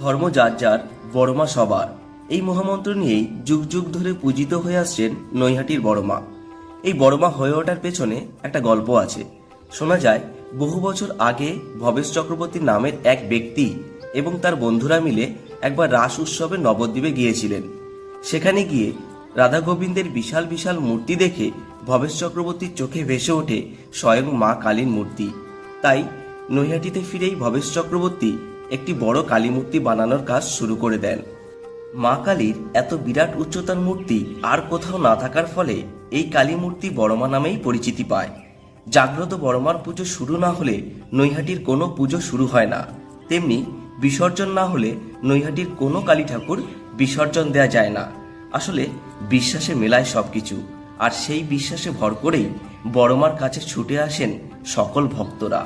ধর্ম যার যার, বড়মা সবার, এই মহামন্ত্র নিয়েই যুগ যুগ ধরে পূজিত হয়ে আসছেন নৈহাটির বড়মা। এই বড়মা হয়ে ওঠার পেছনে একটা গল্প আছে। শোনা যায় বহু বছর আগে ভবেশ চক্রবর্তী নামের এক ব্যক্তি এবং তার বন্ধুরা মিলে একবার রাস উৎসবে নবদ্বীপে গিয়েছিলেন। সেখানে গিয়ে রাধা গোবিন্দের বিশাল বিশাল মূর্তি দেখে ভবেশ চক্রবর্তীর চোখে ভেসে ওঠে স্বয়ং মা কালীর মূর্তি। তাই নৈহাটিতে ফিরেই ভবেশ চক্রবর্তী একটি বড় কালী মূর্তি বানানোর কাজ শুরু করে দেন। মা কালীর এত বিরাট উচ্চতার মূর্তি আর কোথাও না থাকার ফলে এই কালী মূর্তি বড়মা নামেই পরিচিতি পায়। জাগ্রত বড়মার পুজো শুরু না হলে নৈহাটির কোনো পুজো শুরু হয় না, তেমনি বিসর্জন না হলে নৈহাটির কোনো কালী ঠাকুর বিসর্জন দেয়া যায় না। আসলে বিশ্বাসে মেলায় সবকিছু, আর সেই বিশ্বাসে ভর করেই বড়মার কাছে ছুটে আসেন সকল ভক্তরা।